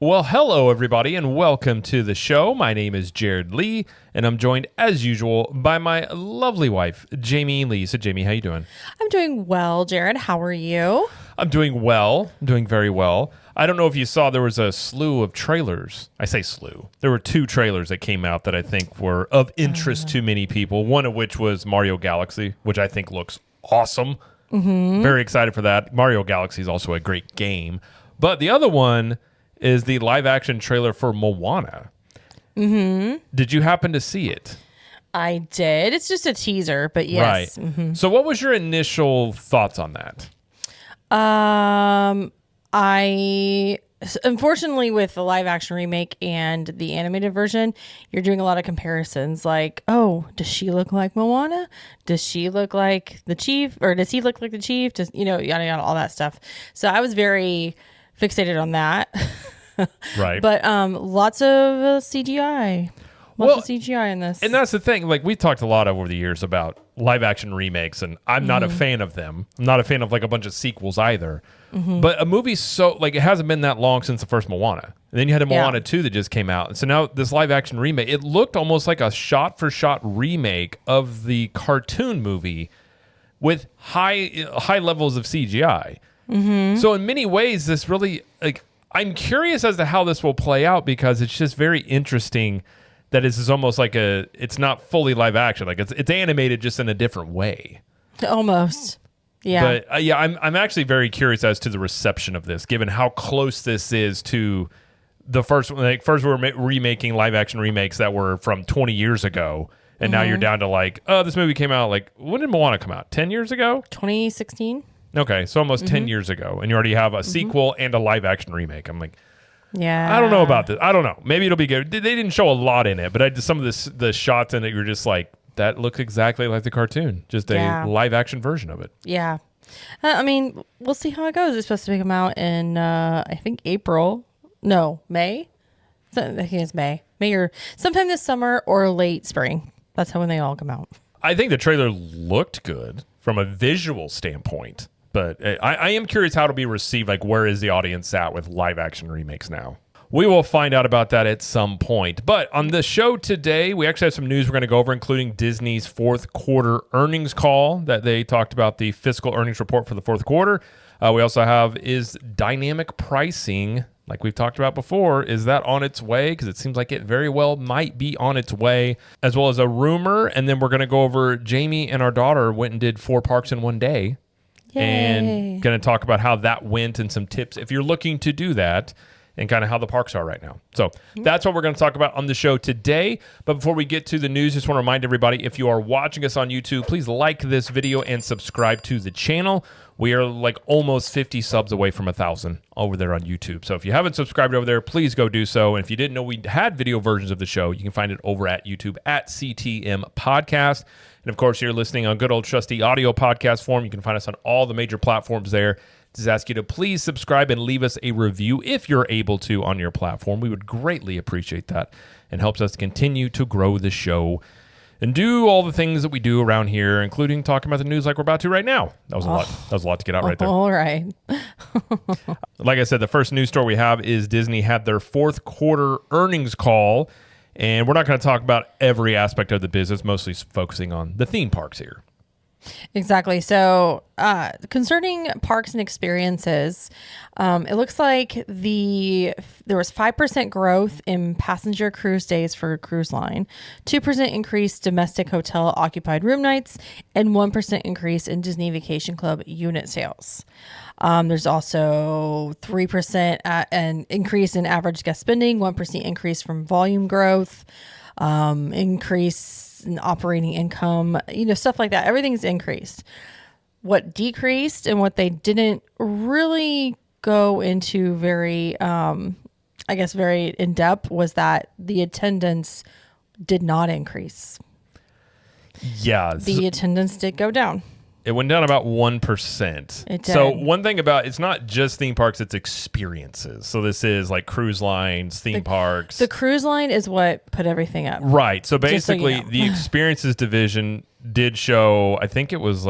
Well, hello, everybody, and welcome to the show. My name is Jared Lee, and I'm joined, as usual, by my lovely wife, Jamie Lee. So, Jamie, how you doing? I'm doing well, Jared. How are you? I'm doing well. I'm doing very well. I don't know if you saw there was a slew of trailers. I say slew. There were two trailers that came out that I think were of interest to many people, one of which was Mario Galaxy, which I think looks awesome. Very excited for that. Mario Galaxy is also a great game. But the other one is the live-action trailer for Moana. Did you happen to see it? I did. It's just a teaser, but yes. Right. So what was your initial thoughts on that? I unfortunately with the live action remake and the animated version, you're doing a lot of comparisons like, oh, does she look like Moana? Does she look like the chief? Or does he look like the chief? Does, yada yada, all that stuff. So I was very fixated on that. Right. But lots of CGI. Lots of CGI in this. And that's the thing. Like, we talked a lot over the years about live action remakes, and I'm not a fan of them. I'm not a fan of like a bunch of sequels either. But a movie it hasn't been that long since the first Moana. And then you had a Moana 2 that just came out. And so now this live action remake, it looked almost like a shot for shot remake of the cartoon movie with high levels of CGI. So in many ways, this really, like, I'm curious as to how this will play out, because it's just very interesting that this is almost like it's not fully live action. Like, it's animated just in a different way. Almost. Yeah. But I'm actually very curious as to the reception of this, given how close this is to the first one. Like, first we were remaking live action remakes that were from 20 years ago. And now you're down to like, oh, this movie came out like, when did Moana come out? 10 years ago? 2016. Okay. So almost 10 years ago. And you already have a sequel and a live action remake. I'm like, yeah. I don't know about this. I don't know. Maybe it'll be good. They didn't show a lot in it, but some of the shots in it, you're just like, that looks exactly like the cartoon. Just a live action version of it. Yeah. I mean, we'll see how it goes. It's supposed to come out in, I think, April. No, May? I think it's May. May or sometime this summer or late spring. That's when they all come out. I think the trailer looked good from a visual standpoint. But I am curious how it'll be received. Like, where is the audience at with live action remakes now? We will find out about that at some point. But on the show today, we actually have some news we're going to go over, including Disney's fourth quarter earnings call that they talked about, the fiscal earnings report for the fourth quarter. We also have, is dynamic pricing, like we've talked about before, is that on its way? Because it seems like it very well might be on its way, as well as a rumor. And then we're going to go over, Jamie and our daughter went and did 4 parks in one day. Yay. And going to talk about how that went and some tips if you're looking to do that, and kind of how the parks are right now. So that's what we're going to talk about on the show today. But before we get to the news, just want to remind everybody, if you are watching us on YouTube, please like this video and subscribe to the channel. We are like almost 50 subs away from 1,000 over there on YouTube. So if you haven't subscribed over there, please go do so. And if you didn't know we had video versions of the show, you can find it over at YouTube at CTM Podcast. And of course, you're listening on good old trusty audio podcast form. You can find us on all the major platforms there. Just ask you to please subscribe and leave us a review if you're able to on your platform. We would greatly appreciate that, and helps us to continue to grow the show and do all the things that we do around here, including talking about the news like we're about to right now. That was a lot. That was a lot to get out right there. All right. Like I said, the first news story we have is Disney had their fourth quarter earnings call, and we're not going to talk about every aspect of the business, mostly focusing on the theme parks here. Exactly. So concerning parks and experiences, it looks like there was 5% growth in passenger cruise days for cruise line, 2% increase domestic hotel occupied room nights, and 1% increase in Disney Vacation Club unit sales. There's also 3% an increase in average guest spending, 1% increase from volume growth, increase in operating income, stuff like that. Everything's increased. What decreased and what they didn't really go into very in depth was that the attendance did not increase. Yeah. The attendance did go down. It went down about 1%. It did. So one thing about it's not just theme parks, it's experiences. So this is like cruise lines, theme parks. The cruise line is what put everything up. Right. So basically so you know. the experiences division did show, I think it was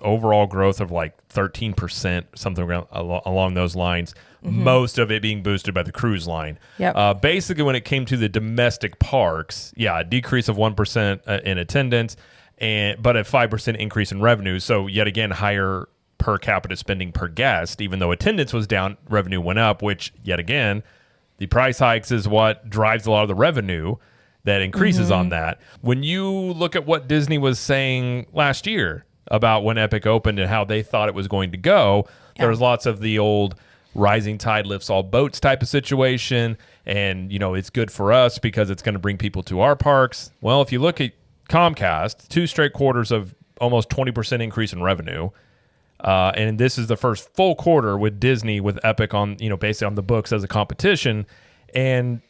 overall growth of like 13%, something along those lines. Most of it being boosted by the cruise line. Yep. Basically, when it came to the domestic parks, a decrease of 1% in attendance, but a 5% increase in revenue. So yet again, higher per capita spending per guest. Even though attendance was down, revenue went up, which yet again, the price hikes is what drives a lot of the revenue that increases on that. When you look at what Disney was saying last year about when Epic opened and how they thought it was going to go, there was lots of the old rising tide lifts all boats type of situation. And, it's good for us because it's going to bring people to our parks. Well, if you look at Comcast, 2 straight quarters of almost 20% increase in revenue. And this is the first full quarter with Disney, with Epic on, basically on the books as a competition, and,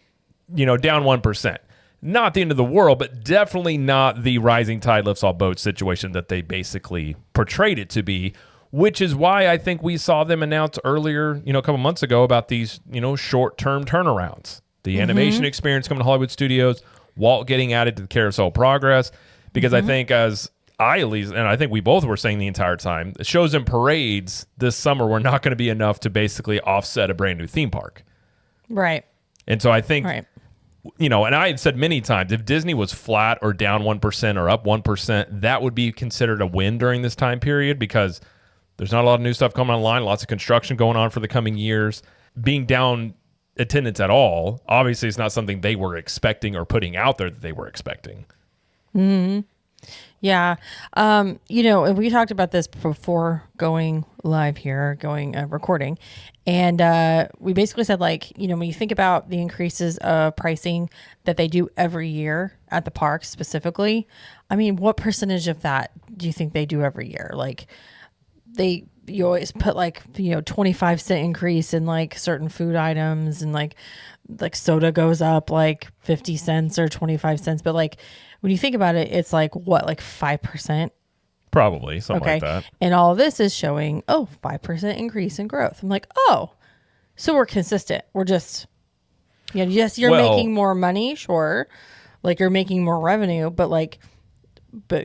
down 1%. Not the end of the world, but definitely not the rising tide lifts all boats situation that they basically portrayed it to be, which is why I think we saw them announce earlier, a couple months ago about these, short-term turnarounds. The animation experience coming to Hollywood Studios, Walt getting added to the Carousel Progress, because I think as I at least, and I think we both were saying the entire time, the shows and parades this summer were not going to be enough to basically offset a brand new theme park. Right. And so I think, and I had said many times, if Disney was flat or down 1% or up 1%, that would be considered a win during this time period, because there's not a lot of new stuff coming online, lots of construction going on for the coming years. Being down attendance at all, obviously it's not something they were expecting or putting out there that they were expecting. Yeah. And we talked about this before going live here, recording. And we basically said, like, when you think about the increases of pricing that they do every year at the parks specifically, I mean, what percentage of that do you think they do every year? Like, you always put 25-cent increase in like certain food items, and like soda goes up like 50 cents or 25 cents. But like, when you think about it, it's like what, like 5%? Probably something like that. And all of this is showing, 5% increase in growth. I'm like, so we're consistent. We're just, you're making more money. Sure. Like, you're making more revenue, but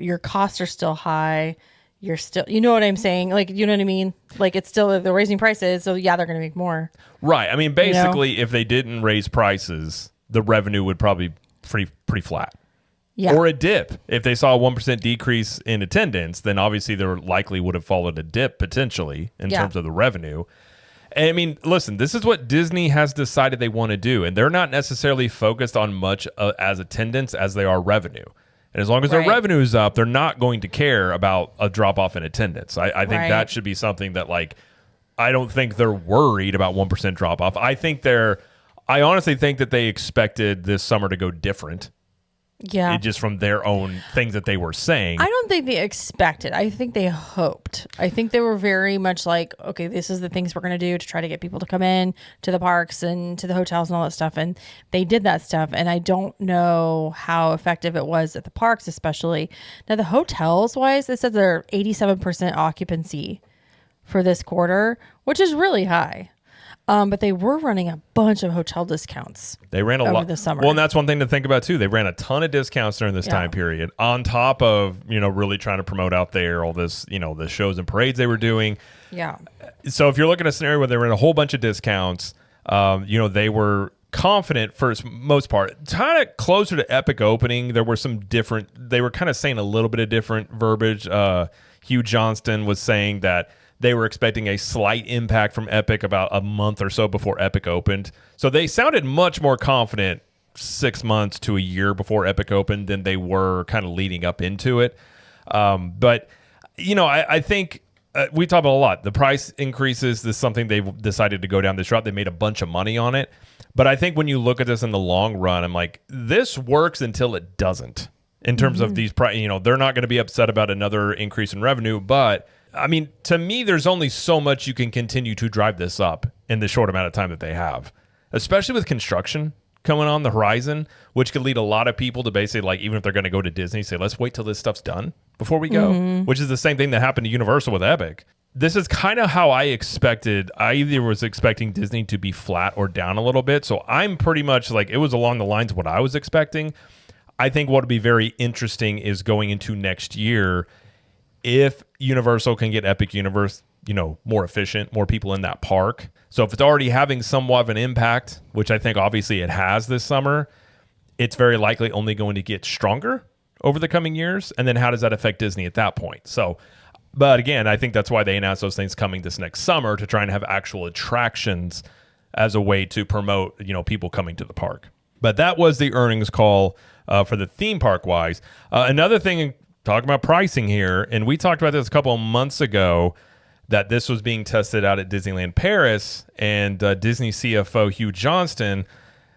your costs are still high. You're still, you know what I'm saying? Like, you know what I mean? Like, it's still, they're raising prices. So they're going to make more. Right. I mean, basically, if they didn't raise prices, the revenue would probably be pretty flat. Yeah. Or a dip. If they saw a 1% decrease in attendance, then obviously there likely would have followed a dip potentially in terms of the revenue. And I mean, listen, this is what Disney has decided they want to do. And they're not necessarily focused on much as attendance as they are revenue. And as long as their revenue is up, they're not going to care about a drop off in attendance. I think that should be something that, like, I don't think they're worried about 1% drop off. I honestly think that they expected this summer to go different. Yeah. Just from their own things that they were saying. I don't think they expected. I think they hoped. I think they were very much like, okay, this is the things we're going to do to try to get people to come in to the parks and to the hotels and all that stuff. And they did that stuff. And I don't know how effective it was at the parks, especially. Now, the hotels wise, they said they're 87% occupancy for this quarter, which is really high. But they were running a bunch of hotel discounts. They ran a lot this summer. Well, and that's one thing to think about too. They ran a ton of discounts during this time period, on top of, really trying to promote out there all this, the shows and parades they were doing. Yeah. So if you're looking at a scenario where they ran a whole bunch of discounts, they were confident for the most part. Kind of closer to Epic opening, there were some different, they were kind of saying a little bit of different verbiage. Hugh Johnston was saying that they were expecting a slight impact from Epic about a month or so before Epic opened. So they sounded much more confident 6 months to a year before Epic opened than they were kind of leading up into it. But, I think we talk about a lot. The price increases, this is something they've decided to go down this route. They made a bunch of money on it. But I think when you look at this in the long run, I'm like, this works until it doesn't. In terms of these, they're not going to be upset about another increase in revenue, but I mean, to me, there's only so much you can continue to drive this up in the short amount of time that they have, especially with construction coming on the horizon, which could lead a lot of people to basically, like, even if they're going to go to Disney, say, let's wait till this stuff's done before we go, which is the same thing that happened to Universal with Epic. This is kind of how I expected. I either was expecting Disney to be flat or down a little bit. So I'm pretty much like, it was along the lines of what I was expecting. I think what would be very interesting is going into next year, if Universal can get Epic Universe, more efficient, more people in that park. So if it's already having somewhat of an impact, which I think obviously it has this summer, it's very likely only going to get stronger over the coming years. And then how does that affect Disney at that point? So, but again, I think that's why they announced those things coming this next summer, to try and have actual attractions as a way to promote, people coming to the park. But that was the earnings call for the theme park wise. Another thing, talking about pricing here, and we talked about this a couple of months ago, that this was being tested out at Disneyland Paris, and Disney CFO Hugh Johnston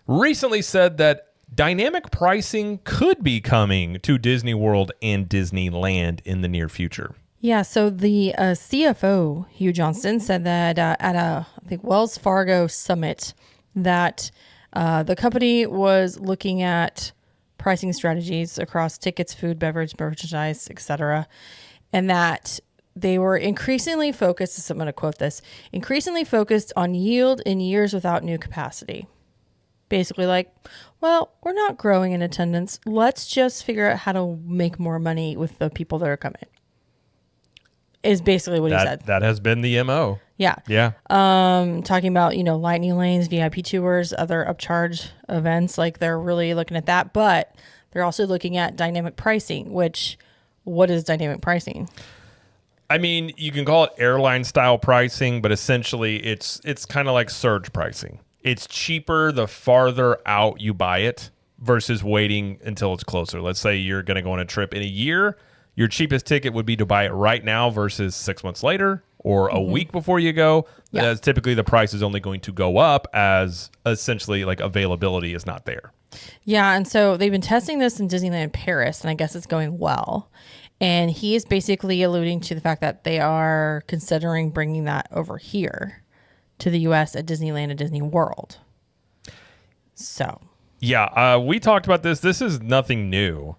recently said that dynamic pricing could be coming to Disney World and Disneyland in the near future. Yeah, so the CFO, Hugh Johnston, said that at I think Wells Fargo summit, that the company was looking at pricing strategies across tickets, food, beverage, merchandise, etc., and that they were increasingly focused, so I'm going to quote this, increasingly focused on yield in years without new capacity. Basically like, well, we're not growing in attendance. Let's just figure out how to make more money with the people that are coming. Is basically what he said. That has been the MO. Yeah. Yeah. Talking about, lightning lanes, VIP tours, other upcharge events, like they're really looking at that, but they're also looking at dynamic pricing, which, what is dynamic pricing? I mean, you can call it airline style pricing, but essentially it's kind of like surge pricing. It's cheaper the farther out you buy it versus waiting until it's closer. Let's say you're going to go on a trip in a year. Your cheapest ticket would be to buy it right now versus 6 months later or a week before you go. Yeah. As typically the price is only going to go up as essentially like availability is not there. Yeah, and so they've been testing this in Disneyland Paris, and I guess it's going well. And he is basically alluding to the fact that they are considering bringing that over here to the U.S. at Disneyland and Disney World. So. Yeah, we talked about this. This is nothing new.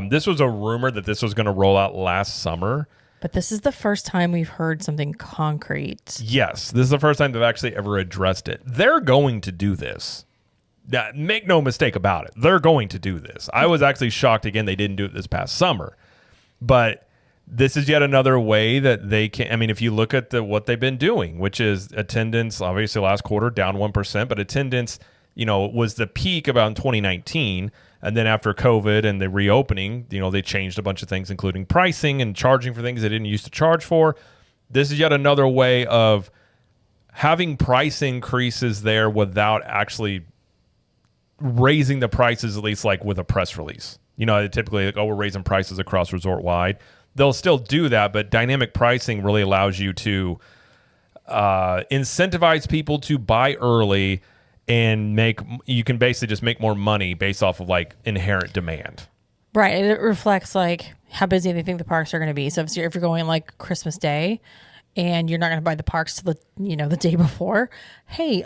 This was a rumor that this was going to roll out last summer. But this is the first time we've heard something concrete. Yes, this is the first time they've actually ever addressed it. They're going to do this. Now, make no mistake about it. They're going to do this. I was actually shocked, again, they didn't do it this past summer. But this is yet another way that they can. I mean, if you look at what they've been doing, which is attendance, obviously last quarter down 1%, but attendance, was the peak about in 2019. And then after COVID and the reopening, they changed a bunch of things, including pricing and charging for things they didn't used to charge for. This is yet another way of having price increases there without actually raising the prices, at least like with a press release. Typically like, we're raising prices across resort wide. They'll still do that, but dynamic pricing really allows you to incentivize people to buy early, and you can basically just make more money based off of like inherent demand. Right. It reflects like how busy they think the parks are going to be. So if you're going like Christmas Day and you're not going to buy the parks till the day before, hey,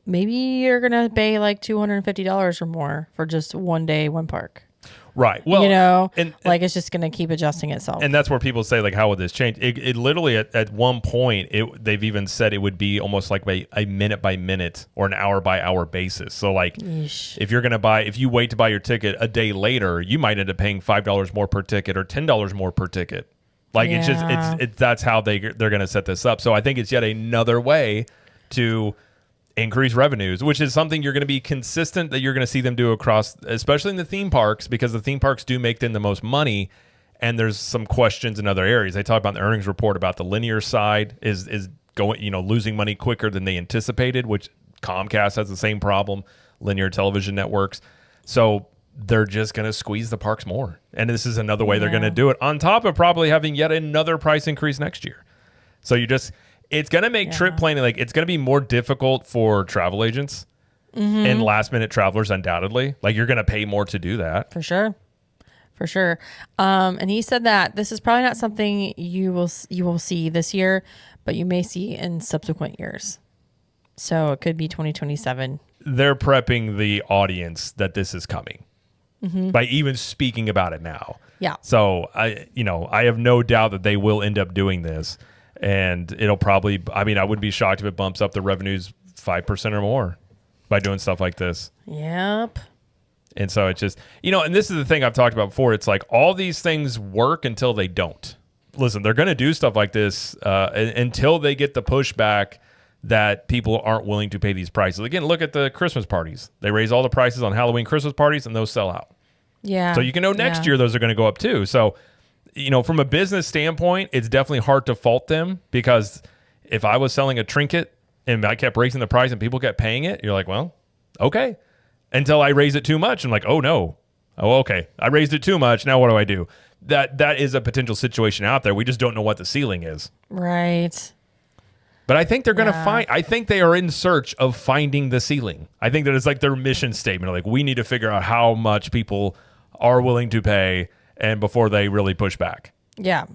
maybe you're going to pay like $250 or more for just one day, one park. Right. Well, and it's just going to keep adjusting itself. And that's where people say, like, how would this change? It literally, at one point, they've even said it would be almost like a minute by minute or an hour by hour basis. So, like, Yeesh. if you wait to buy your ticket a day later, you might end up paying $5 more per ticket or $10 more per ticket. Like, Yeah. that's how they're going to set this up. So I think it's yet another way to increase revenues, which is something you're going to be consistent that you're going to see them do across, especially in the theme parks, because the theme parks do make them the most money. And there's some questions in other areas. They talk about in the earnings report about the linear side is going, losing money quicker than they anticipated, which Comcast has the same problem, linear television networks. So they're just going to squeeze the parks more. And this is another way they're going to do it, on top of probably having yet another price increase next year. So it's going to make trip planning, like, it's going to be more difficult for travel agents and last minute travelers, undoubtedly. Like, you're going to pay more to do that. For sure. And he said that this is probably not something you will see this year, but you may see in subsequent years. So it could be 2027. They're prepping the audience that this is coming by even speaking about it now. Yeah. So I have no doubt that they will end up doing this. And it'll probably, I wouldn't be shocked if it bumps up the revenues 5% or more by doing stuff like this. Yep. And so it's just, and this is the thing I've talked about before. It's like all these things work until they don't. listen, they're going to do stuff like this until they get the pushback that people aren't willing to pay these prices. Again, look at the Christmas parties. They raise all the prices on Halloween Christmas parties, and those sell out. Yeah. So you can know next year those are going to go up too. So, from a business standpoint, it's definitely hard to fault them, because if I was selling a trinket and I kept raising the price and people kept paying it, you're like, well, okay. Until I raise it too much. I'm like, oh no. Oh, okay. I raised it too much. Now what do? That is a potential situation out there. We just don't know what the ceiling is. Right. But I think they're going to I think they are in search of finding the ceiling. I think that it's like their mission statement. Like, we need to figure out how much people are willing to pay, and before they really push back. Yeah.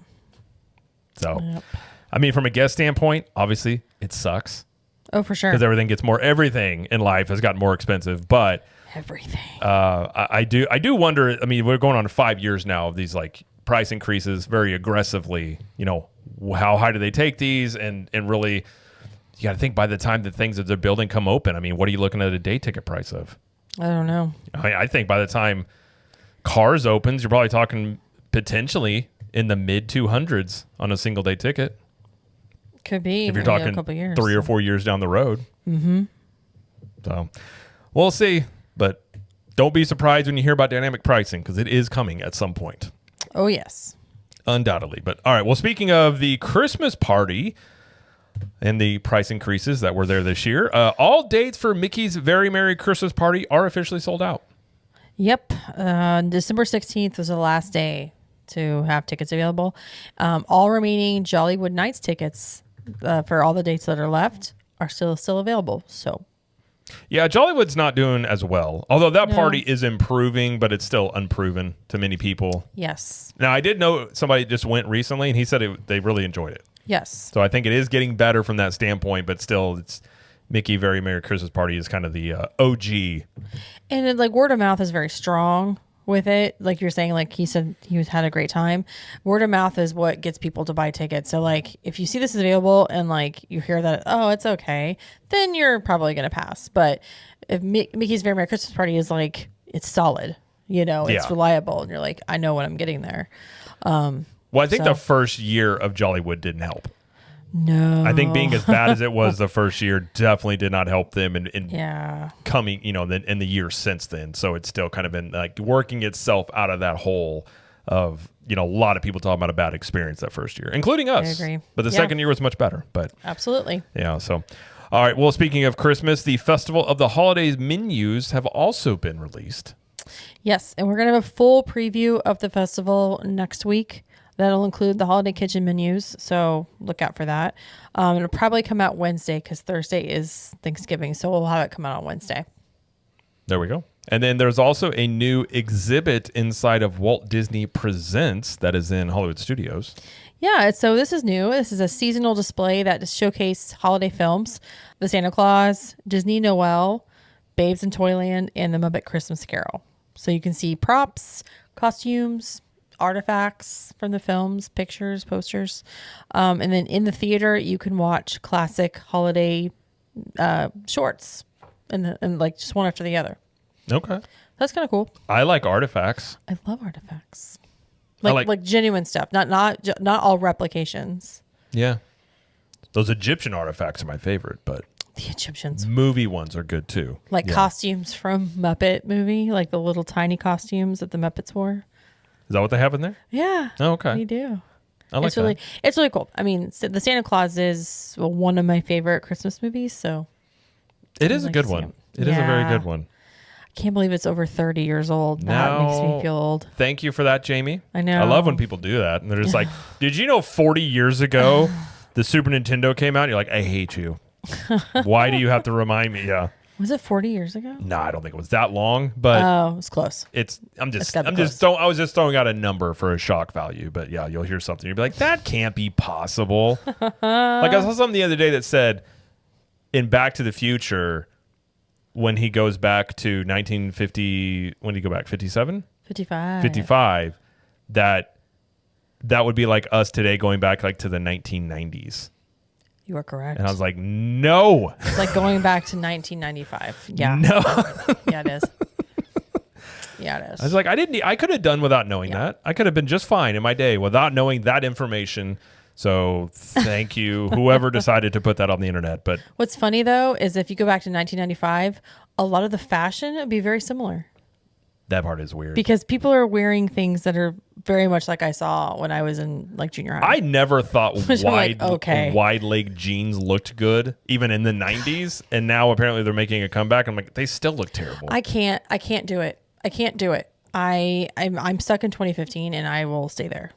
So, I mean, from a guest standpoint, obviously it sucks. Oh, for sure. Because everything in life has gotten more expensive. But everything. I do wonder. I mean, we're going on 5 years now of these like price increases very aggressively. How high do they take these? And really, you got to think, by the time the things that they're building come open, I mean, what are you looking at a day ticket price of? I don't know. I think by the time Cars opens, you're probably talking potentially in the mid 200s on a single day ticket. Could be. If you're talking a couple years, 3 or 4 years down the road. Mm-hmm. So we'll see. But don't be surprised when you hear about dynamic pricing, because it is coming at some point. Oh, yes. Undoubtedly. But all right. Well, speaking of the Christmas party and the price increases that were there this year, all dates for Mickey's Very Merry Christmas Party are officially sold out. Yep. December 16th was the last day to have tickets available. All remaining Jollywood Nights tickets for all the dates that are left are still available. So, yeah, Jollywood's not doing as well. Although that party is improving, but it's still unproven to many people. Yes. Now, I did know somebody just went recently, and he said they really enjoyed it. Yes. So I think it is getting better from that standpoint, but still, it's Mickey Very Merry Christmas Party is kind of the OG. And like word of mouth is very strong with it. Like you're saying, like he said, he had a great time. Word of mouth is what gets people to buy tickets. So like if you see this is available and like you hear that, oh, it's okay, then you're probably going to pass. But if Mickey's Very Merry Christmas Party is like, it's solid, it's reliable, and you're like, I know what I'm getting there. Well, I think the first year of Jollywood didn't help. No. I think being as bad as it was the first year definitely did not help them in coming, in the years since then. So it's still kind of been like working itself out of that hole of, a lot of people talking about a bad experience that first year, including us. I agree. But the second year was much better. But absolutely. Yeah. So, all right. Well, speaking of Christmas, the Festival of the Holidays menus have also been released. Yes. And we're going to have a full preview of the festival next week. That'll include the holiday kitchen menus, so look out for that. It'll probably come out Wednesday because Thursday is Thanksgiving, so we'll have it come out on Wednesday. There we go. And then there's also a new exhibit inside of Walt Disney Presents that is in Hollywood Studios. Yeah, so this is new. This is a seasonal display that showcases holiday films, The Santa Claus, Disney Noel, Babes in Toyland, and The Muppet Christmas Carol. So you can see props, costumes, artifacts from the films, pictures, posters. And then in the theater, you can watch classic holiday shorts and like just one after the other. Okay. That's kind of cool. I like artifacts. I love artifacts. Like genuine stuff, not all replications. Yeah. Those Egyptian artifacts are my favorite, but the Egyptians. Movie ones are good too. Like costumes from Muppet movie, like the little tiny costumes that the Muppets wore. Is that what they have in there? Yeah. Oh, okay. They do. I like that. It's really cool. I mean, the Santa Claus is one of my favorite Christmas movies, so it is a good one. It is a very good one. I can't believe it's over 30 years old. That makes me feel old. Thank you for that, Jamie. I know. I love when people do that. And they're just like, did you know 40 years ago the Super Nintendo came out? You're like, I hate you. Why do you have to remind me? Yeah. Was it 40 years ago? No, I don't think it was that long, but it was close. I was just throwing out a number for a shock value, but yeah, you'll hear something. You'll be like, that can't be possible. Like I saw something the other day that said in Back to the Future, when he goes back to 1950, when did he go back? 57? 55. 55, that would be like us today going back like to the 1990s. You are correct. And I was like, no. It's like going back to 1995. Yeah. No. Yeah, it is. Yeah, it is. I was like, I could have done without knowing that. I could have been just fine in my day without knowing that information. So thank you, whoever decided to put that on the internet. But what's funny though is if you go back to 1995, a lot of the fashion would be very similar. That part is weird. Because people are wearing things that are very much like I saw when I was in like junior high. I never thought like, wide leg jeans looked good, even in the 90s. And now apparently they're making a comeback. I'm like, they still look terrible. I can't do it. I can't do it. I'm stuck in 2015 and I will stay there.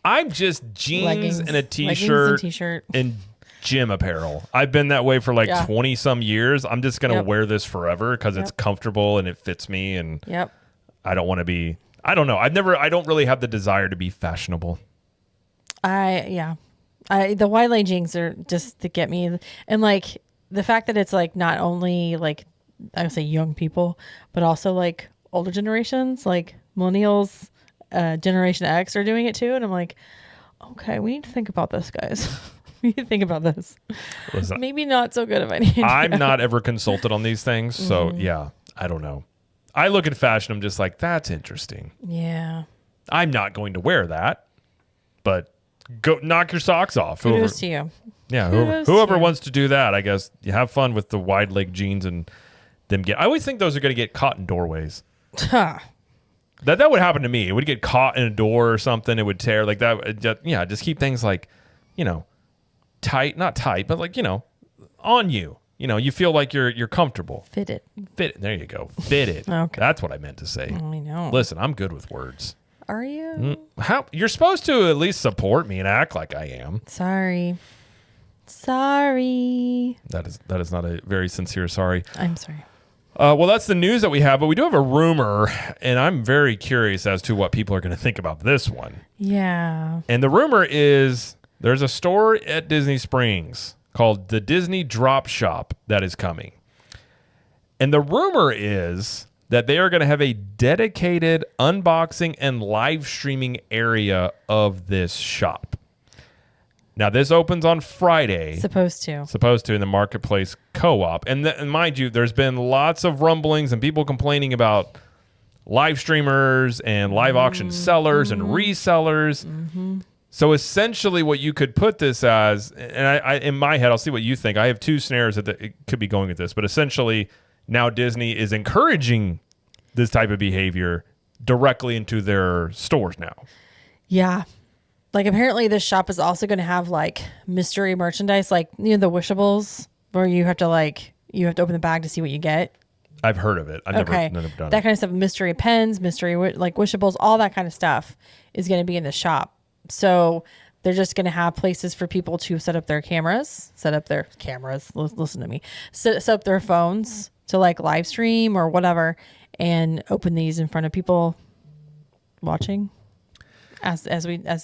I'm just jeans and a t-shirt and gym apparel. I've been that way for like 20 some years. I'm just going to wear this forever because it's comfortable and it fits me. And I don't want to be, I don't know. I don't really have the desire to be fashionable. The wide leg jeans are just to get me. And like the fact that it's like not only like, I would say young people, but also like older generations, like millennials, Generation X are doing it too. And I'm like, okay, we need to think about this, guys. We need to think about this. Listen, maybe not so good of an idea. I'm not ever consulted on these things. So yeah, I don't know. I look at fashion. I'm just like, that's interesting. Yeah. I'm not going to wear that, but go knock your socks off. Kudos to you. Yeah. Whoever wants to do that, I guess you have fun with the wide leg jeans and them I always think those are going to get caught in doorways. That would happen to me. It would get caught in a door or something. It would tear like that. Just keep things like, tight, not tight, but like, on you. You feel like you're comfortable. Fit it. There you go. Fit it. Okay. That's what I meant to say. I know. Listen, I'm good with words. Are you? How you're supposed to at least support me and act like I am. Sorry. That is not a very sincere sorry. I'm sorry. Well, that's the news that we have, but we do have a rumor, and I'm very curious as to what people are going to think about this one. Yeah. And the rumor is there's a store at Disney Springs called the Disney Drop Shop that is coming. And the rumor is that they are going to have a dedicated unboxing and live streaming area of this shop. Now, this opens on Friday. Supposed to in the Marketplace Co-op. And mind you, there's been lots of rumblings and people complaining about live streamers and live auction sellers and resellers. Mm-hmm. So essentially what you could put this as, and I in my head, I'll see what you think. I have two scenarios that it could be going with this. But essentially, now Disney is encouraging this type of behavior directly into their stores now. Yeah. Like apparently this shop is also going to have like mystery merchandise, like the wishables where you have to open the bag to see what you get. I've heard of it. I've never done that kind of stuff. Mystery pens, mystery like wishables, all that kind of stuff is going to be in the shop. So they're just going to have places for people to set up their cameras. Listen to me. Set up their phones to like live stream or whatever, and open these in front of people watching. As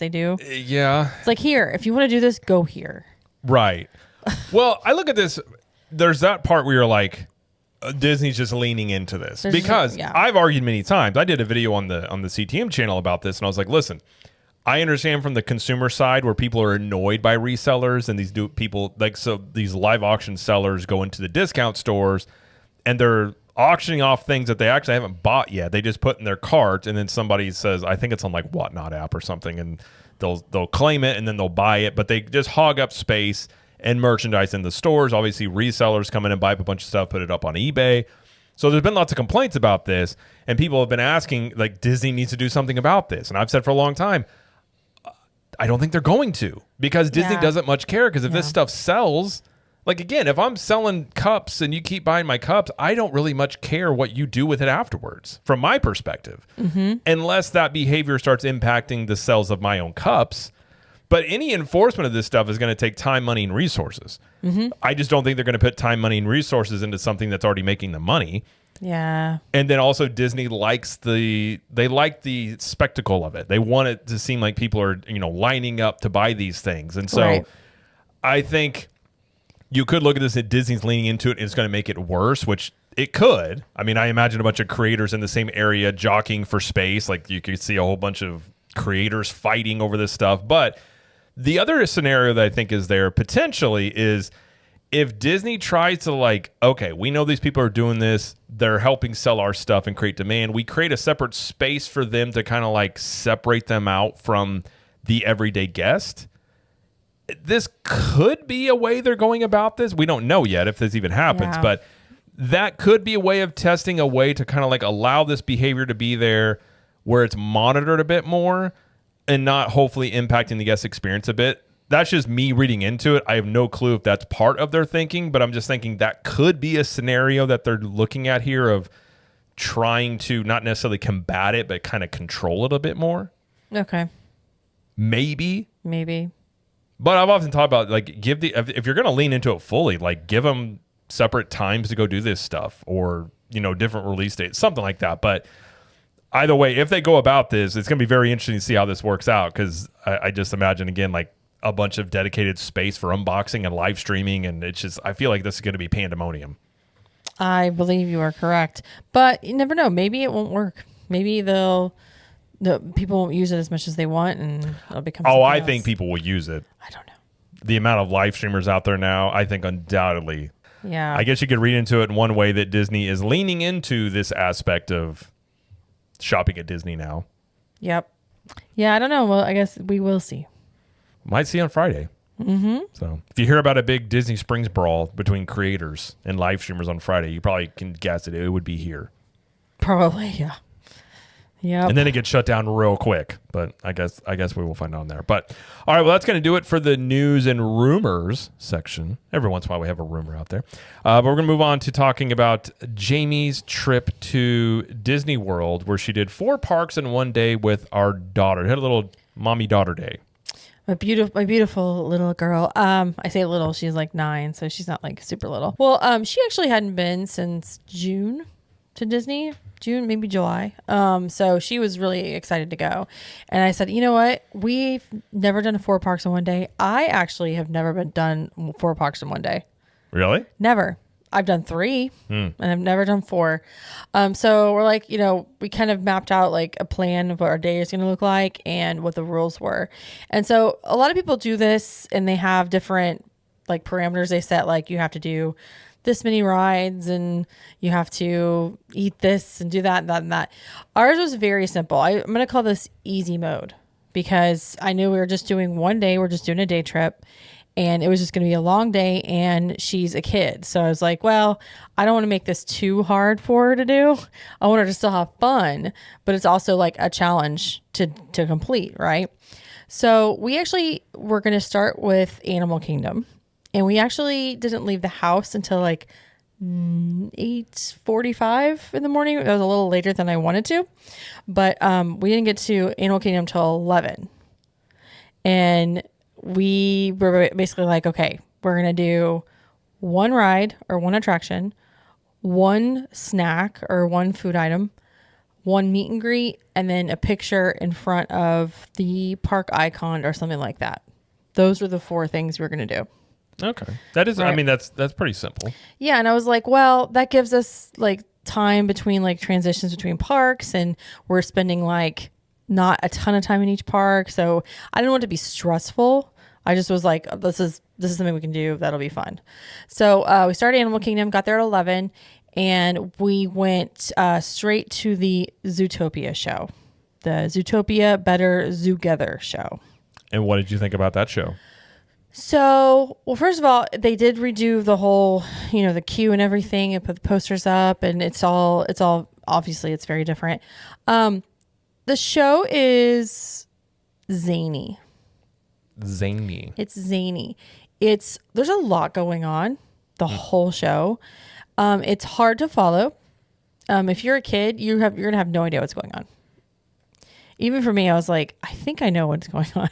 they do. Yeah. It's like, here, if you want to do this, go here. Right. Well, I look at this. There's that part where you're like, Disney's just leaning into this. Because I've argued many times. I did a video on the CTM channel about this, and I was like, listen, I understand from the consumer side where people are annoyed by resellers and these live auction sellers go into the discount stores and they're auctioning off things that they actually haven't bought yet. They just put in their cart, and then somebody says, I think it's on like Whatnot app or something, and they'll claim it and then they'll buy it, but they just hog up space and merchandise in the stores. Obviously, resellers come in and buy up a bunch of stuff, put it up on eBay. So there's been lots of complaints about this, and people have been asking, like, Disney needs to do something about this. And I've said for a long time, I don't think they're going to, because Disney doesn't much care, because if this stuff sells, like, again, if I'm selling cups and you keep buying my cups, I don't really much care what you do with it afterwards, from my perspective, unless that behavior starts impacting the sales of my own cups. But any enforcement of this stuff is going to take time, money, and resources. I just don't think they're going to put time, money, and resources into something that's already making them money. Yeah. And then also Disney likes the spectacle of it. They want it to seem like people are, lining up to buy these things. And so I think you could look at this at Disney's leaning into it and it's going to make it worse, which it could. I mean, I imagine a bunch of creators in the same area jockeying for space. Like, you could see a whole bunch of creators fighting over this stuff. But the other scenario that I think is there potentially is if Disney tries to like, okay, we know these people are doing this, they're helping sell our stuff and create demand, we create a separate space for them to kind of like separate them out from the everyday guest. This could be a way they're going about this. We don't know yet if this even happens, but that could be a way of testing a way to kind of like allow this behavior to be there where it's monitored a bit more and not hopefully impacting the guest experience a bit. That's just me reading into it. I have no clue if that's part of their thinking, but I'm just thinking that could be a scenario that they're looking at here of trying to not necessarily combat it, but kind of control it a bit more. Okay. Maybe. But I've often talked about like if you're going to lean into it fully, like give them separate times to go do this stuff or, different release dates, something like that. But either way, if they go about this, it's going to be very interesting to see how this works out because I just imagine, again, like a bunch of dedicated space for unboxing and live streaming. And it's just, I feel like this is going to be pandemonium. I believe you are correct. But you never know. Maybe it won't work. Maybe people won't use it as much as they want and it'll become something else. Think people will use it. I don't know. The amount of live streamers out there now, I think undoubtedly. Yeah. I guess you could read into it in one way that Disney is leaning into this aspect of shopping at Disney now. Yep. Yeah, I don't know. Well, I guess we will see. Might see on Friday. Mm-hmm. So if you hear about a big Disney Springs brawl between creators and live streamers on Friday, you probably can guess it would be here. Probably, yeah. Yeah. And then it gets shut down real quick. But I guess we will find out on there. But all right, well, that's going to do it for the news and rumors section. Every once in a while we have a rumor out there. But we're going to move on to talking about Jamie's trip to Disney World, where she did 4 parks in one day with our daughter. Had a little mommy-daughter day. My beautiful little girl. I say little, she's like 9, so she's not like super little. Well, she actually hadn't been since June to Disney. June, maybe July. So she was really excited to go. And I said, you know what? We've never done 4 parks in one day. I actually have never done 4 parks in one day. Really? Never. I've done 3 and I've never done 4. So we're like, we kind of mapped out like a plan of what our day is going to look like and what the rules were. And so a lot of people do this and they have different like parameters they set, like you have to do this many rides and you have to eat this and do that and that and that. Ours was very simple. I'm going to call this easy mode because I knew we were just doing one day. We're just doing a day trip. And it was just going to be a long day and she's a kid. So I was like, well, I don't want to make this too hard for her to do. I want her to still have fun, but it's also like a challenge to complete, right? So we actually were going to start with Animal Kingdom. And we actually didn't leave the house until like 8:45 in the morning. It was a little later than I wanted to. But we didn't get to Animal Kingdom until 11. And we were basically like, okay, we're going to do 1 ride or 1 attraction, 1 snack or 1 food item, 1 meet and greet, and then a picture in front of the park icon or something like that. Those were the 4 things we were going to do. Okay. That is, right. I mean, that's pretty simple. Yeah. And I was like, well, that gives us like time between like transitions between parks and we're spending like not a ton of time in each park. So I didn't want it to be stressful. I just was like, this is something we can do. That'll be fun. So we started Animal Kingdom, got there at 11, and we went straight to the Zootopia show, the Zootopia Better Zoogether show. And what did you think about that show? So, well, first of all, they did redo the whole, the queue and everything and put the posters up, and it's all obviously it's very different. The show is zany. It's zany. There's a lot going on the whole show. It's hard to follow. If you're a kid, you're gonna have no idea what's going on. Even for me, I was like, I think I know what's going on.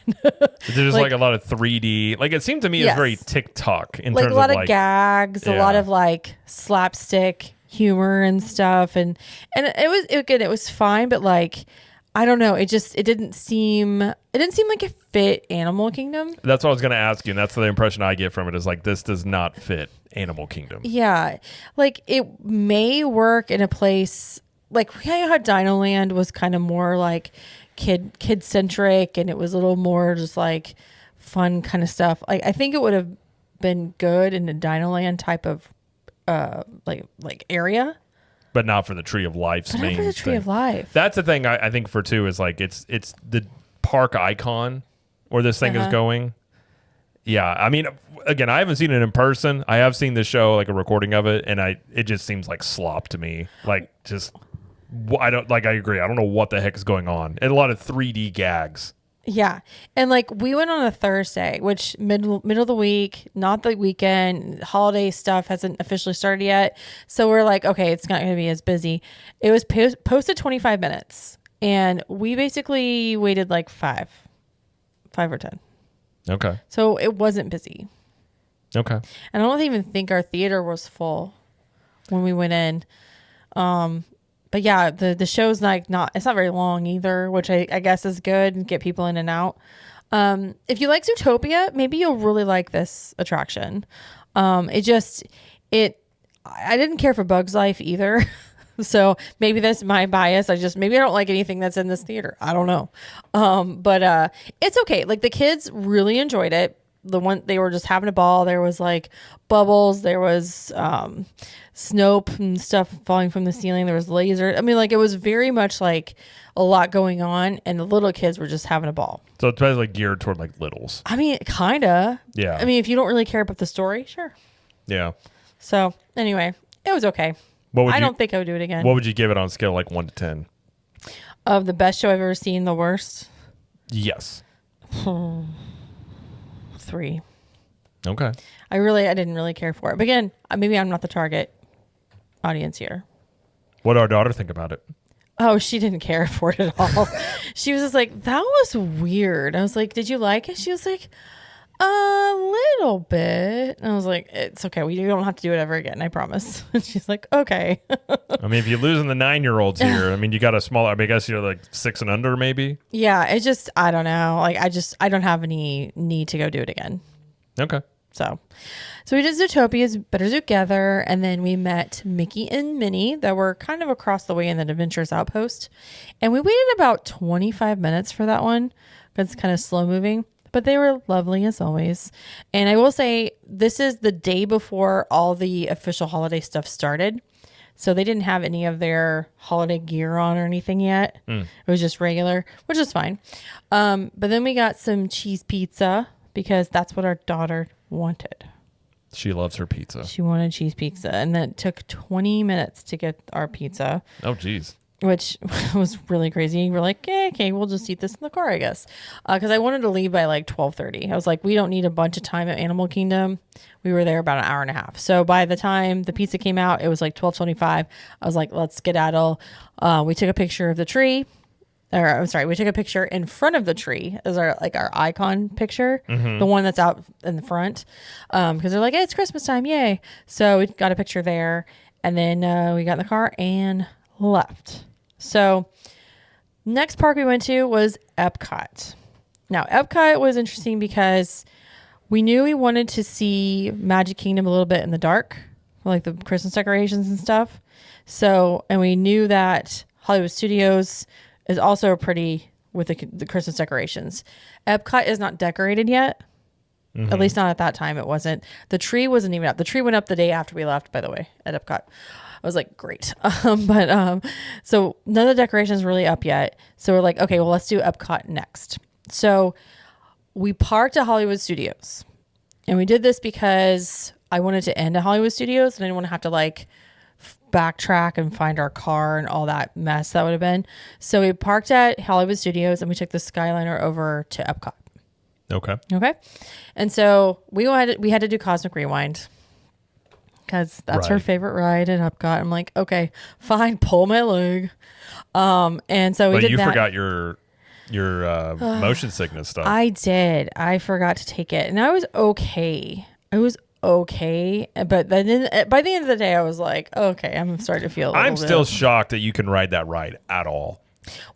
There's like a lot of 3D. Like it seemed to me, yes. It was very TikTok in terms of a lot of gags, a lot of like slapstick humor and stuff, and it was fine, but like. I don't know. It didn't seem like it fit Animal Kingdom. That's what I was going to ask you. And that's the impression I get from it is like, this does not fit Animal Kingdom. Yeah. Like it may work in a place like how Dino Land was kind of more like kid centric and it was a little more just like fun kind of stuff. Like I think it would have been good in a Dinoland type of like area. But not for the Tree of Life's But main not for the Tree thing. of Life. That's the thing I think for too is like it's the park icon where this thing is going. Yeah, I mean, again, I haven't seen it in person. I have seen the show, like a recording of it, and it just seems like slop to me. Like just I agree. I don't know what the heck is going on. And a lot of 3D gags. Yeah. And like we went on a Thursday, which middle of the week, not the weekend. Holiday stuff hasn't officially started yet. So we're like, okay, it's not going to be as busy. It was posted 25 minutes. And we basically waited like 5 or 10. Okay. So it wasn't busy. Okay. And I don't even think our theater was full when we went in. But yeah, the show's not it's not very long either, which I guess is good and get people in and out. If you like Zootopia, maybe you'll really like this attraction. I didn't care for Bug's Life either. So maybe that's my bias. Maybe I don't like anything that's in this theater. I don't know. But it's okay. Like the kids really enjoyed it. They were just having a ball. There was like bubbles. There was Snope and stuff falling from the ceiling. There was laser. I mean, like it was very much like a lot going on, and the little kids were just having a ball. So it's basically geared toward like littles. I mean, kinda. Yeah. I mean, if you don't really care about the story, sure. Yeah. So anyway, it was okay. I don't think I would do it again. What would you give it on a scale of like 1 to 10? Of the best show I've ever seen, the worst? Yes. 3. Okay. I didn't really care for it. But again, maybe I'm not the target audience here. What did our daughter think about it? Oh, she didn't care for it at all. She was just like, that was weird. I was like, did you like it? She was like, a little bit. And I was like, it's okay. We don't have to do it ever again. I promise. And she's like, okay. I mean, if you're losing the 9-year-olds here, I mean, you got a smaller, I guess you're like 6 and under maybe. Yeah. It just, I don't know. Like, I don't have any need to go do it again. Okay. So we did Zootopia's Better Together, and then we met Mickey and Minnie that were kind of across the way in the Adventures Outpost. And we waited about 25 minutes for that one because it's kind of slow moving. But they were lovely as always. And I will say, this is the day before all the official holiday stuff started. So they didn't have any of their holiday gear on or anything yet. It was just regular, which is fine. But then we got some cheese pizza because that's what our daughter wanted. She loves her pizza. She wanted cheese pizza. And then it took 20 minutes to get our pizza. Oh, geez. Which was really crazy. We're like, okay, we'll just eat this in the car, I guess. Because I wanted to leave by like 12:30. I was like, we don't need a bunch of time at Animal Kingdom. We were there about an hour and a half. So by the time the pizza came out, it was like 12:25. I was like, let's skedaddle. We took a picture of the tree. Or I'm sorry, we took a picture in front of the tree as our icon picture, the one that's out in the front. Because they're like, hey, it's Christmas time, yay. So we got a picture there. And then we got in the car and left. So next park we went to was Epcot. Now, Epcot was interesting because we knew we wanted to see Magic Kingdom a little bit in the dark, like the Christmas decorations and stuff. So, and we knew that Hollywood Studios is also pretty with the Christmas decorations. Epcot is not decorated yet. At least not at that time. It wasn't. The tree wasn't even up. The tree went up the day after we left, by the way, at Epcot. I was like, great. So none of the decorations really up yet. So we're like, okay, well, let's do Epcot next. So we parked at Hollywood Studios. And we did this because I wanted to end at Hollywood Studios and I didn't want to have to like backtrack and find our car and all that mess that would have been. So we parked at Hollywood Studios and we took the Skyliner over to Epcot. Okay. And so we had to do Cosmic Rewind. Because that's her favorite ride at Epcot. I'm like, okay, fine, pull my leg. And so we did that. But you forgot your motion sickness stuff. I did. I forgot to take it. And I was okay. But then by the end of the day, I was like, okay, I'm starting to feel I'm still shocked that you can ride that ride at all.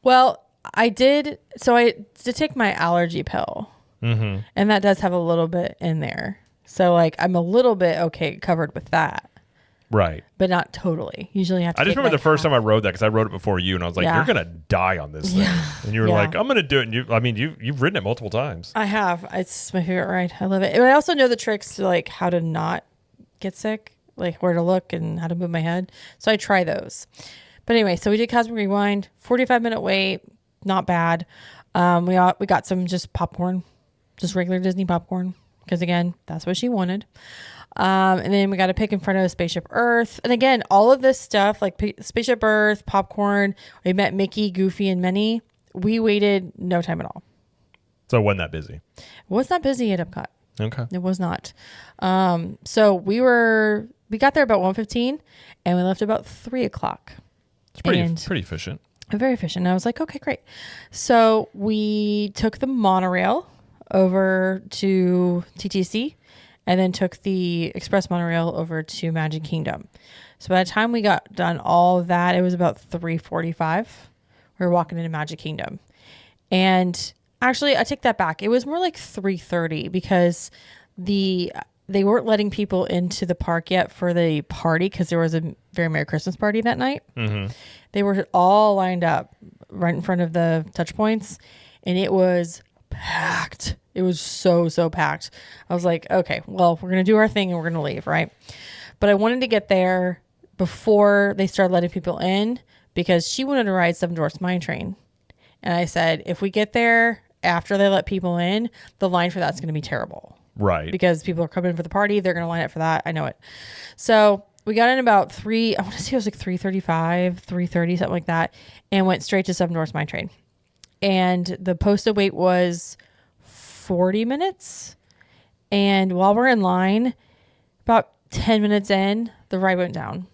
Well, I did. So I did take my allergy pill. Mm-hmm. And that does have a little bit in there. So, like, I'm a little bit okay covered with that. Right. but not totally. Usually you have to I just take, remember like, the first half. time I rode that because I rode it before you, and I was like, Yeah. "You're gonna die on this thing," Yeah. and you were Yeah. like, "I'm gonna do it." And you've ridden it multiple times. I have. It's my favorite ride. I love it. And I also know the tricks to like how to not get sick, like where to look and how to move my head. So I try those. But anyway, so we did Cosmic Rewind, 45-minute wait, not bad. We got some just popcorn, just regular Disney popcorn, because again, that's what she wanted. And then we got to pick in front of Spaceship Earth. And again, all of this stuff, like Spaceship Earth, popcorn, we met Mickey, Goofy, and Minnie. We waited no time at all. So it wasn't that busy. It was not busy at Epcot. Okay. It was not. So we got there about 1:15 and we left about 3:00. It's pretty efficient. Very efficient. And I was like, okay, great. So we took the monorail over to TTC and then took the express monorail over to Magic Kingdom. So by the time we got done all of that, it was about 3:45. We were walking into Magic Kingdom. And actually, I take that back. It was more like 3:30 because they weren't letting people into the park yet for the party because there was a very Merry Christmas party that night. Mm-hmm. They were all lined up right in front of the touch points, and it was packed. It was so packed. I was like, okay, well, we're going to do our thing and we're going to leave, right? But I wanted to get there before they started letting people in because she wanted to ride Seven Dwarfs Mine Train. And I said, if we get there after they let people in, the line for that's going to be terrible. Right. Because people are coming for the party. They're going to line up for that. I know it. So we got in about I want to say it was like 3:35, 3:30, something like that, and went straight to Seven Dwarfs Mine Train. And the posted wait was 40 minutes. And while we're in line, about 10 minutes in, the ride went down.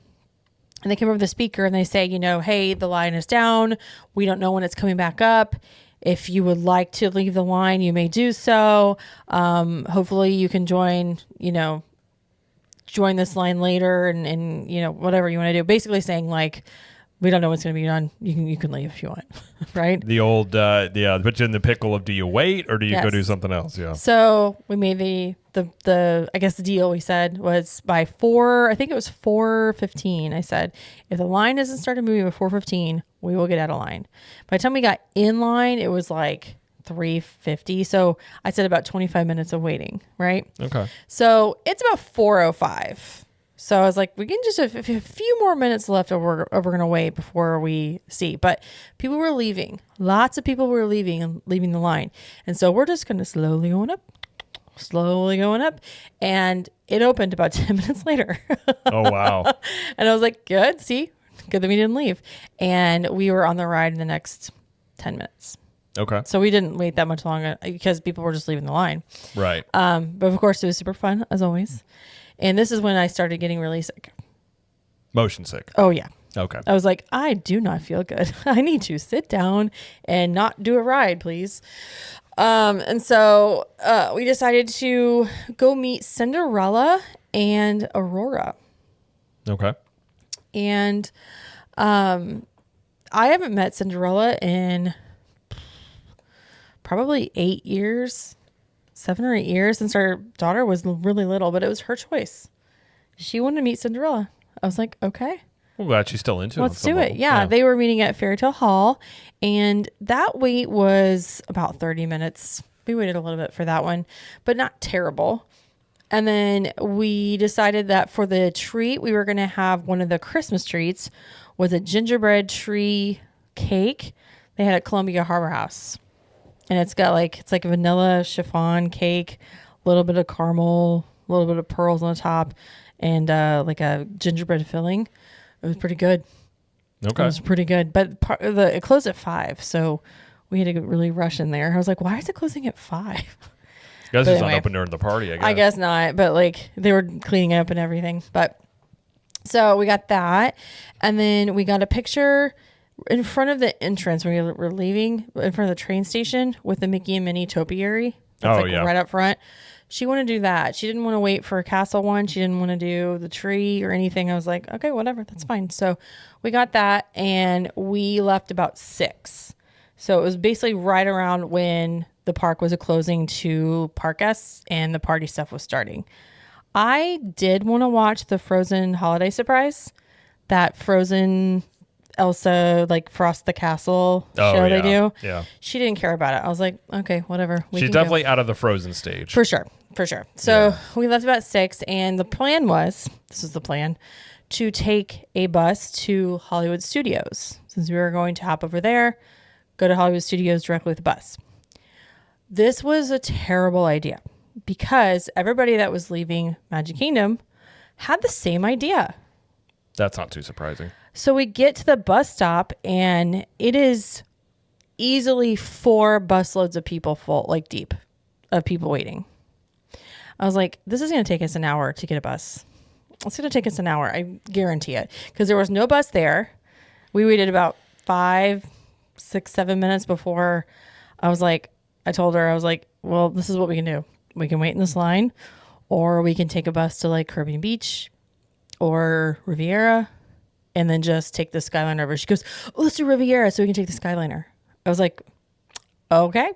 And they come over the speaker and they say, hey, the line is down. We don't know when it's coming back up. If you would like to leave the line, you may do so. Hopefully you can join this line later and whatever you want to do. Basically saying like, we don't know what's going to be done. You can leave if you want, right? The old, put you in the pickle of do you wait or do you go do something else? Yeah. So we made the I guess the deal we said was by 4:15. I said, if the line doesn't start moving by 4:15, we will get out of line. By the time we got in line, it was like 3:50. So I said about 25 minutes of waiting, right? Okay. So it's about 4:05. So I was like, we can just have a few more minutes left, or we're going to wait before we see. But people were leaving. Lots of people were leaving the line. And so we're just going to slowly going up. And it opened about 10 minutes later. Oh, wow. And I was like, good. See, good that we didn't leave. And we were on the ride in the next 10 minutes. Okay. So we didn't wait that much longer because people were just leaving the line. Right. But of course, it was super fun, as always. And this is when I started getting really sick. Motion sick. Oh, yeah. Okay. I was like, I do not feel good. I need to sit down and not do a ride, please. And so we decided to go meet Cinderella and Aurora. Okay. And I haven't met Cinderella in probably 8 years. 7 or 8 years since our daughter was really little, but it was her choice. She wanted to meet Cinderella. I was like, okay. I'm glad she's still into it. Let's do it. Yeah, they were meeting at Fairytale Hall, and that wait was about 30 minutes. We waited a little bit for that one, but not terrible. And then we decided that for the treat, we were going to have one of the Christmas treats was a gingerbread tree cake they had at Columbia Harbor House. And it's like a vanilla chiffon cake, a little bit of caramel, a little bit of pearls on the top, and like a gingerbread filling. It was pretty good. Okay. It was pretty good. But it closed at 5, so we had to really rush in there. I was like, why is it closing at 5? Guys, it's not open during the party, I guess. I guess not, but like they were cleaning up and everything. But so we got that, and then we got a picture in front of the entrance when we were leaving, in front of the train station with the Mickey and Minnie topiary. That's right up front. She wanted to do that. She didn't want to wait for a castle one. She didn't want to do the tree or anything. I was like, okay, whatever, that's fine. So we got that, and we left about 6. So it was basically right around when the park was closing to park guests and the party stuff was starting. I did want to watch the Frozen holiday surprise, that Frozen Elsa, like Frost the Castle show they do. Yeah. She didn't care about it. I was like, okay, whatever. She's definitely out of the Frozen stage. For sure. So we left about 6, and the plan was, this is the plan, to take a bus to Hollywood Studios. Since we were going to hop over there, go to Hollywood Studios directly with the bus. This was a terrible idea because everybody that was leaving Magic Kingdom had the same idea. That's not too surprising. So we get to the bus stop, and it is easily 4 busloads of people full, like deep, of people waiting. I was like, this is going to take us an hour to get a bus. It's going to take us an hour. I guarantee it. Because there was no bus there. We waited about 5, 6, 7 minutes before I told her, I was like, well, this is what we can do. We can wait in this line, or we can take a bus to like Caribbean Beach or Riviera and then just take the Skyliner over. She goes, oh, let's do Riviera so we can take the Skyliner. I was like, okay.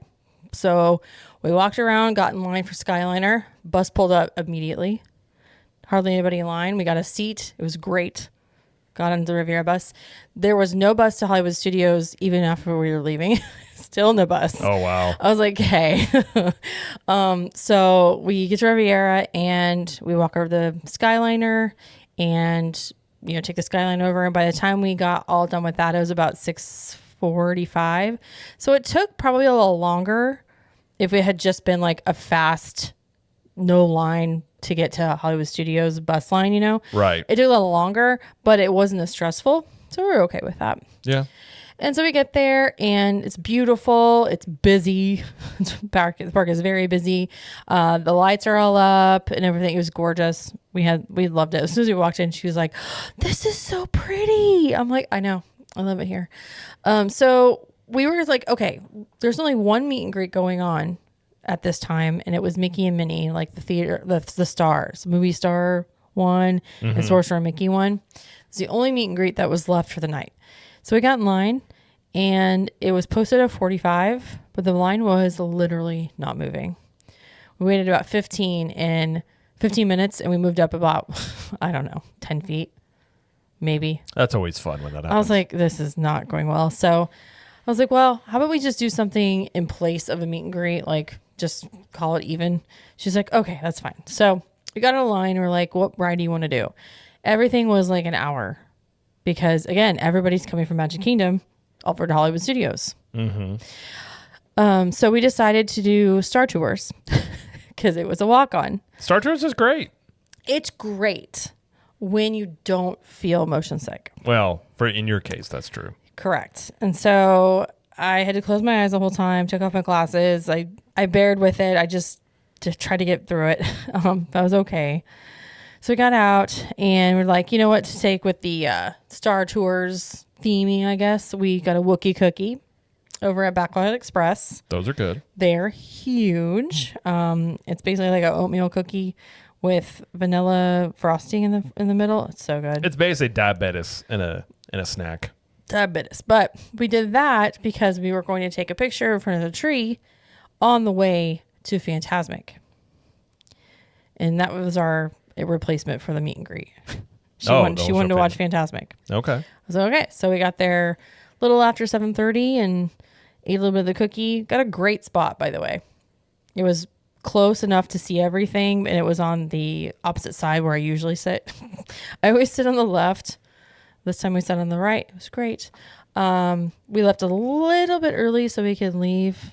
So we walked around, got in line for Skyliner. Bus pulled up immediately. Hardly anybody in line. We got a seat. It was great. Got on the Riviera bus. There was no bus to Hollywood Studios even after we were leaving. Still no bus. Oh, wow. I was like, hey. So we get to Riviera and we walk over the Skyliner and, take the Skyliner over. And by the time we got all done with that, it was about 6:45. So it took probably a little longer if it had just been like a fast, no line to get to Hollywood Studios bus line, Right. It took a little longer, but it wasn't as stressful. So we were okay with that. Yeah. And so we get there and it's beautiful. It's busy. The park is very busy. The lights are all up and everything. It was gorgeous. We loved it. As soon as we walked in, she was like, this is so pretty. I'm like, I know. I love it here. So we were like, okay, there's only one meet and greet going on at this time. And it was Mickey and Minnie, like the theater, the stars, movie star one and Sorcerer Mickey one. It's the only meet and greet that was left for the night. So we got in line and it was posted at 45, but the line was literally not moving. We waited about 15 minutes and we moved up about, I don't know, 10 feet, maybe. That's always fun when that happens. I was like, this is not going well. So I was like, well, how about we just do something in place of a meet and greet? Like just call it even. She's like, okay, that's fine. So we got in a line. We're like, what ride do you want to do? Everything was like an hour. Because again, everybody's coming from Magic Kingdom over to Hollywood Studios. So we decided to do Star Tours because it was a walk-on. Star Tours is great. It's great when you don't feel motion sick. Well, in your case, that's true. Correct. And so I had to close my eyes the whole time, took off my glasses. I bared with it. I just to try to get through it. That was okay. So we got out and we're like, you know what to take with the Star Tours theming, I guess. We got a Wookiee cookie over at Backlot Express. Those are good. They're huge. It's basically like an oatmeal cookie with vanilla frosting in the middle. It's so good. It's basically diabetes in a snack. Diabetes. But we did that because we were going to take a picture in front of the tree on the way to Fantasmic. And that was our replacement for the meet and greet. She wanted to watch Fantasmic. Okay. I was like, okay. So we got there a little after 7:30 and ate a little bit of the cookie. Got a great spot, by the way. It was close enough to see everything, and it was on the opposite side where I usually sit. I always sit on the left. This time we sat on the right. It was great. We left a little bit early so we could leave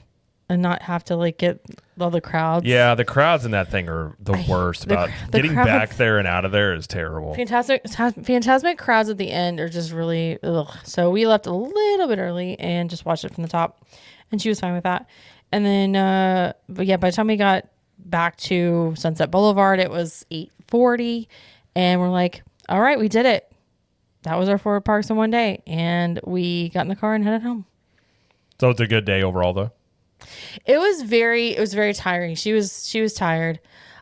and not have to get all the crowds. Yeah, the crowds in that thing are the worst. Getting back there and out of there is terrible. Fantasmic crowds at the end are just really ugh. So we left a little bit early and just watched it from the top, and she was fine with that. And then, but yeah, by the time we got back to Sunset Boulevard, it was 8:40, and we're like, all right, we did it. That was our 4 parks in one day, and we got in the car and headed home. So it's a good day overall, though. It was very tiring. She was tired.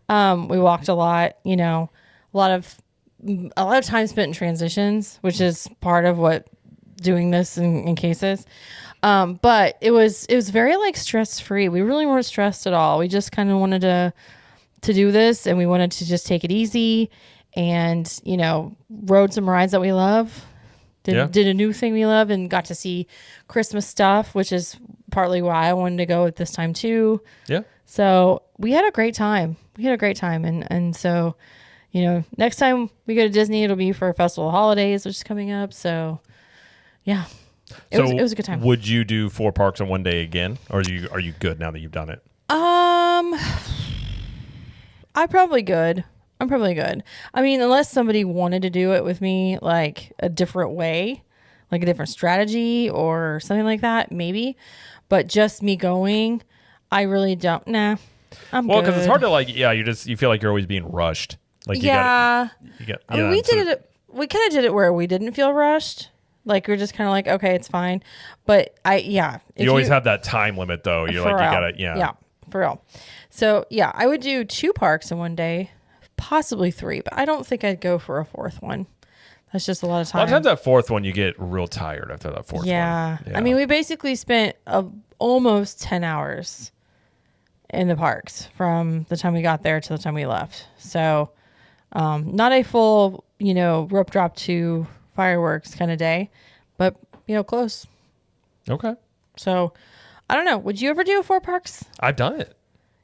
We walked a lot, a lot of time spent in transitions, which is part of what doing this in cases. But it was very stress free. We really weren't stressed at all. We just kind of wanted to to do this, and we wanted to just take it easy and, you know, rode some rides that we love. Did a new thing we love and got to see Christmas stuff, which is partly why I wanted to go at this time too. Yeah. So we had a great time. And so, you know, next time we go to Disney, it'll be for Festival of Holidays, which is coming up. So yeah, it was a good time. Would you do 4 parks in one day again? Or are you good now that you've done it? I'm probably good. I mean, unless somebody wanted to do it with me, like a different way, like a different strategy or something like that, maybe. But just me going, I really don't. Nah, I'm good. Well, because it's hard to like, you feel like you're always being rushed. Like you got. I mean, we kind of did it where we didn't feel rushed. Like we're just kind of like, okay, it's fine. But you always have that time limit though. You're like, you gotta, yeah, for real. So yeah, I would do 2 parks in one day. Possibly 3, but I don't think I'd go for a 4th one. That's just a lot of time. A lot of times that 4th one, you get real tired after that 4th one. Yeah. I mean, we basically spent almost 10 hours in the parks from the time we got there to the time we left. So not a full, you know, rope drop to fireworks kind of day, but, you know, close. Okay. So I don't know. Would you ever do 4 parks? I've done it.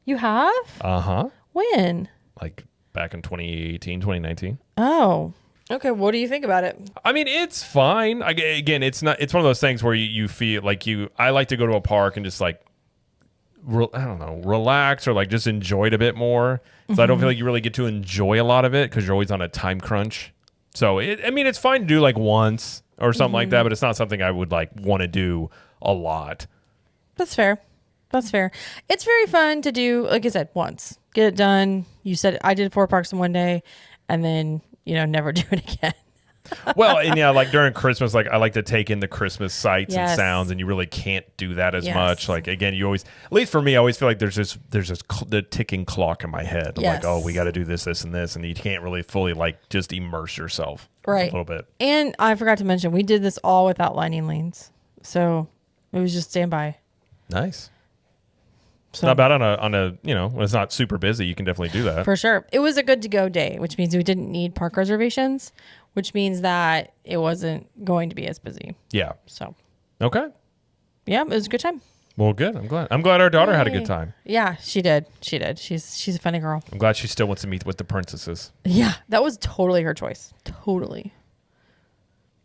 You have? Uh-huh. When? Like back in 2018, 2019. Oh, okay. What do you think about it? I mean, it's fine. Again, it's one of those things where you feel like I like to go to a park and just like, I don't know, relax or like just enjoy it a bit more. So I don't feel like you really get to enjoy a lot of it because you're always on a time crunch. So it's fine to do like once or something like that, but it's not something I would like want to do a lot. That's fair. It's very fun to do, like I said, once. Get it done. You said I did 4 parks in one day and then, you know, never do it again. Well, and yeah, like during Christmas, like I like to take in the Christmas sights and sounds, and you really can't do that as much. Like again, you always, at least for me, I always feel like there's the ticking clock in my head. I'm like, oh, we got to do this, and this, and you can't really fully like just immerse yourself a little bit. And I forgot to mention, we did this all without lightning lanes, so it was just standby. Nice. So not bad on a you know, when it's not super busy, you can definitely do that. For sure. It was a good to go day, which means we didn't need park reservations, which means that it wasn't going to be as busy. Yeah. So. Okay. Yeah, it was a good time. Well, good. I'm glad our daughter had a good time. Yeah, she did. She's a funny girl. I'm glad she still wants to meet with the princesses. Yeah, that was totally her choice. Totally.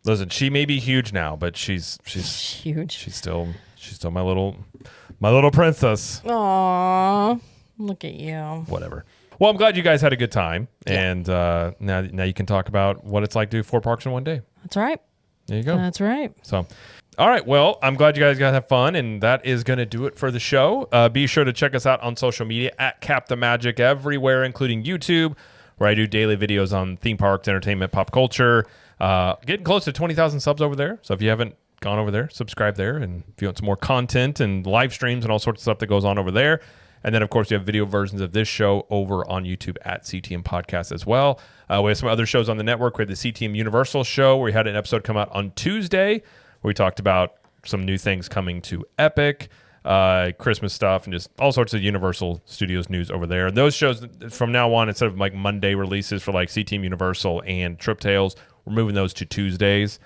Listen, she may be huge now, but she's huge. She's still my little princess. Aww, look at you. Whatever. Well, I'm glad you guys had a good time, and now you can talk about what it's like to do 4 parks in one day. That's right. There you go. That's right. So, all right. Well, I'm glad you guys got to have fun, and that is going to do it for the show. Be sure to check us out on social media at Cap the Magic everywhere, including YouTube, where I do daily videos on theme parks, entertainment, pop culture. Getting close to 20,000 subs over there. So if you haven't gone over there, subscribe there. And if you want some more content and live streams and all sorts of stuff that goes on over there. And then, of course, you have video versions of this show over on YouTube at CTM Podcast as well. We have some other shows on the network. We have the CTM Universal show, where we had an episode come out on Tuesday, where we talked about some new things coming to Epic, Christmas stuff, and just all sorts of Universal Studios news over there. And those shows, from now on, instead of like Monday releases for like CTM Universal and Trip Tales, we're moving those to Tuesdays,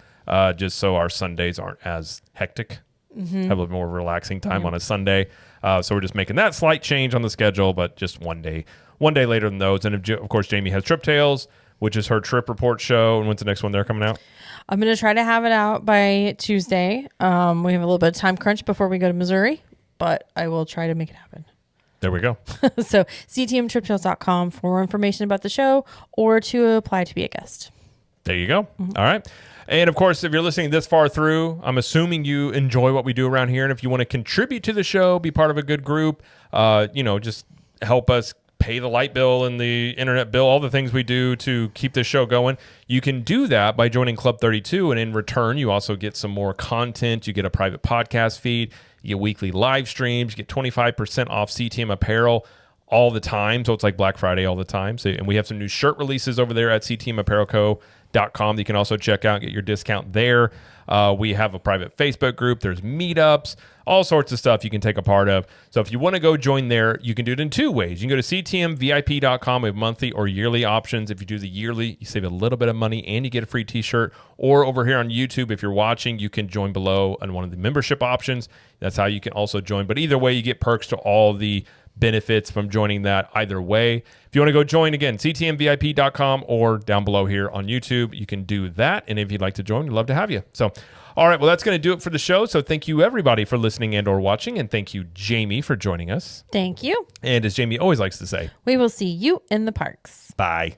just so our Sundays aren't as hectic. Have a little more relaxing time on a Sunday. So we're just making that slight change on the schedule, but just one day later than those. And of course, Jamie has Trip Tales, which is her trip report show. And when's the next one they're coming out? I'm going to try to have it out by Tuesday. We have a little bit of time crunch before we go to Missouri, but I will try to make it happen. There we go. So ctmtriptales.com for more information about the show or to apply to be a guest. There you go. All right. And of course, if you're listening this far through, I'm assuming you enjoy what we do around here. And if you want to contribute to the show, be part of a good group, just help us pay the light bill and the internet bill, all the things we do to keep this show going, you can do that by joining Club 32. And in return, you also get some more content. You get a private podcast feed. You get weekly live streams. You get 25% off CTM apparel. all the time. So it's like Black Friday all the time. So, and we have some new shirt releases over there at ctmapparelco.com that you can also check out, get your discount there. We have a private Facebook group. There's meetups, all sorts of stuff you can take a part of. So if you want to go join there, you can do it in two ways. You can go to ctmvip.com. We have monthly or yearly options. If you do the yearly, you save a little bit of money and you get a free t-shirt. Or over here on YouTube, if you're watching, you can join below on one of the membership options. That's how you can also join. But either way, you get perks to all the benefits from joining that either way. If you want to go join, again, ctmvip.com or down below here on YouTube, you can do that. And if you'd like to join, we'd love to have you. So, all right, well, that's going to do it for the show. So thank you, everybody, for listening and or watching. And thank you, Jamie, for joining us. Thank you. And as Jamie always likes to say, we will see you in the parks. Bye.